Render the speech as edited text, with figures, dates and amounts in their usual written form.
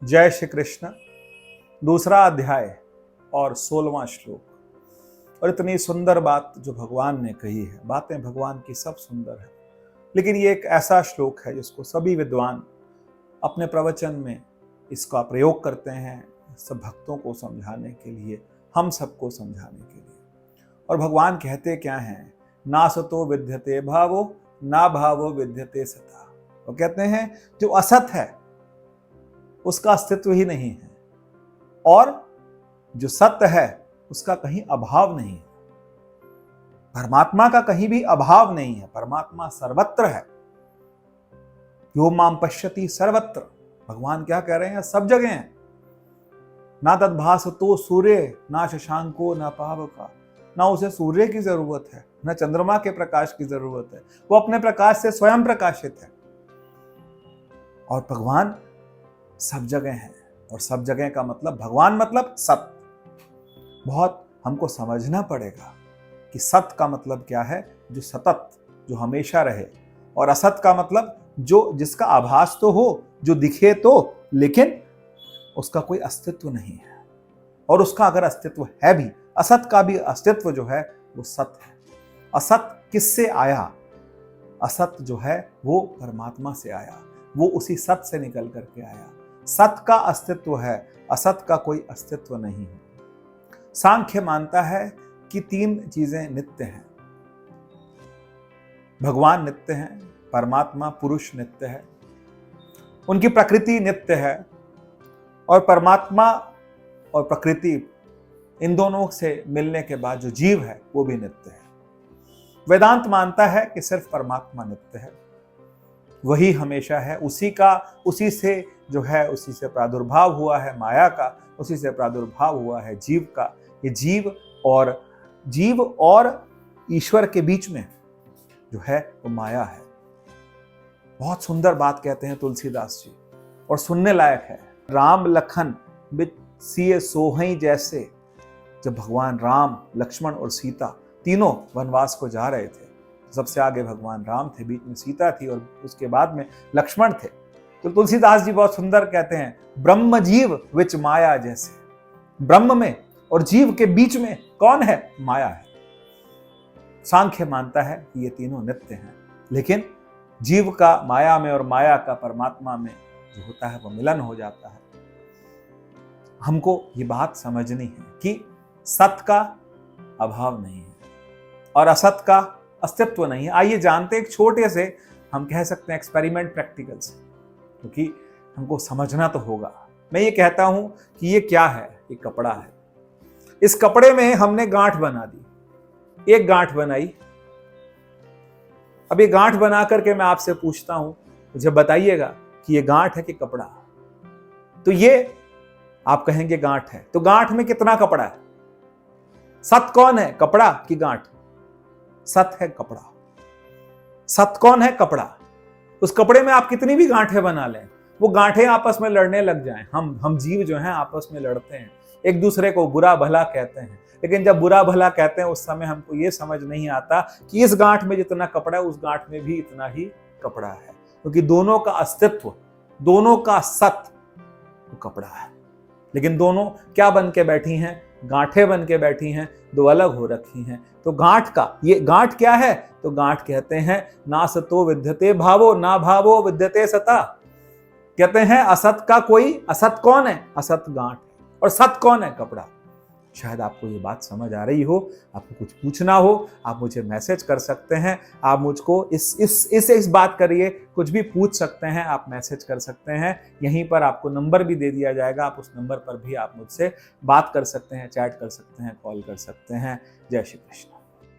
जय श्री कृष्ण। दूसरा अध्याय और 16वां श्लोक। और इतनी सुंदर बात जो भगवान ने कही है, बातें भगवान की सब सुंदर है, लेकिन ये एक ऐसा श्लोक है जिसको सभी विद्वान अपने प्रवचन में इसका प्रयोग करते हैं, सब भक्तों को समझाने के लिए, हम सबको समझाने के लिए। और भगवान कहते क्या हैं? ना सतो विद्यते भावो, ना भावो विद्यते सता। वो कहते हैं जो असत है उसका अस्तित्व ही नहीं है, और जो सत्य है उसका कहीं अभाव नहीं है। परमात्मा का कहीं भी अभाव नहीं है, परमात्मा सर्वत्र है। यो माम पश्यति सर्वत्र। भगवान क्या कह रहे हैं? सब जगह हैं। ना तद्भासतो सूर्य, ना शशांको, ना पावका। ना उसे सूर्य की जरूरत है, ना चंद्रमा के प्रकाश की जरूरत है, वो अपने प्रकाश से स्वयं प्रकाशित है। और भगवान सब जगह है, और सब जगह का मतलब भगवान मतलब सत्य। बहुत हमको समझना पड़ेगा कि सत्य का मतलब क्या है? जो सतत, जो हमेशा रहे। और असत का मतलब जो जिसका आभास तो हो, जो दिखे तो, लेकिन उसका कोई अस्तित्व नहीं है। और उसका अगर अस्तित्व है भी, असत का भी अस्तित्व जो है वो सत्य है। असत किससे आया? असत जो है वो परमात्मा से आया, वो उसी सत्य से निकल करके आया। सत्य का अस्तित्व है, असत का कोई अस्तित्व नहीं है। सांख्य मानता है कि तीन चीजें नित्य हैं। भगवान नित्य हैं, परमात्मा पुरुष नित्य है, उनकी प्रकृति नित्य है, और परमात्मा और प्रकृति इन दोनों से मिलने के बाद जो जीव है वो भी नित्य है। वेदांत मानता है कि सिर्फ परमात्मा नित्य है, वही हमेशा है, उसी से जो है, उसी से प्रादुर्भाव हुआ है माया का, उसी से प्रादुर्भाव हुआ है जीव का। ये जीव और ईश्वर के बीच में जो है वो माया है। बहुत सुंदर बात कहते हैं तुलसीदास जी, और सुनने लायक है। राम लखन बिच सिए सोहई जैसे। जब भगवान राम, लक्ष्मण और सीता तीनों वनवास को जा रहे थे, सबसे आगे भगवान राम थे, बीच में सीता थी, और उसके बाद में लक्ष्मण थे। तो तुलसीदास जी बहुत सुंदर कहते हैं, ब्रह्म जीव विच माया जैसे। ब्रह्म में और जीव के बीच में कौन है? माया है। सांख्य मानता है कि ये तीनों नित्य हैं, लेकिन जीव का माया में और माया का परमात्मा में जो होता है वो मिलन हो जाता है। हमको ये बात समझनी है कि सत्य का अभाव नहीं है और असत का अस्तित्व नहीं है। आइए जानते एक छोटे से, हम कह सकते हैं एक्सपेरिमेंट प्रैक्टिकल से, क्योंकि हमको समझना तो होगा। मैं ये कहता हूं कि ये क्या है? ये कपड़ा है। इस कपड़े में हमने गांठ बना दी, एक गांठ बनाई। अब ये गांठ बना करके मैं आपसे पूछता हूं, मुझे बताइएगा कि ये गांठ है कि कपड़ा? तो ये आप कहेंगे गांठ है। तो गांठ में कितना कपड़ा है? सत कौन है, कपड़ा की गांठ? सत है कपड़ा। सत कौन है? कपड़ा। उस कपड़े में आप कितनी भी गांठें बना लें, वो गांठें आपस में लड़ने लग जाएं। हम जीव जो हैं आपस में लड़ते हैं, एक दूसरे को बुरा भला कहते हैं, लेकिन जब बुरा भला कहते हैं उस समय हमको ये समझ नहीं आता कि इस गांठ में जितना कपड़ा है उस गांठ में भी इतना ही कपड़ा है, क्योंकि दोनों का अस्तित्व, दोनों का सत्य वो कपड़ा है। लेकिन दोनों क्या बन के बैठी हैं? गांठें बन के बैठी हैं, दो अलग हो रखी हैं। तो गांठ का, ये गांठ क्या है? तो गांठ कहते हैं ना सतो विद्यते भावो, ना भावो विद्यते सता। कहते हैं असत का कोई, असत कौन है? असत गांठ। और सत कौन है? कपड़ा। शायद आपको ये बात समझ आ रही हो। आपको कुछ पूछना हो, आप मुझे मैसेज कर सकते हैं। आप मुझको इस बात करिए, कुछ भी पूछ सकते हैं, आप मैसेज कर सकते हैं। यहीं पर आपको नंबर भी दे दिया जाएगा, आप उस नंबर पर भी आप मुझसे बात कर सकते हैं, चैट कर सकते हैं, कॉल कर सकते हैं। जय श्री कृष्ण।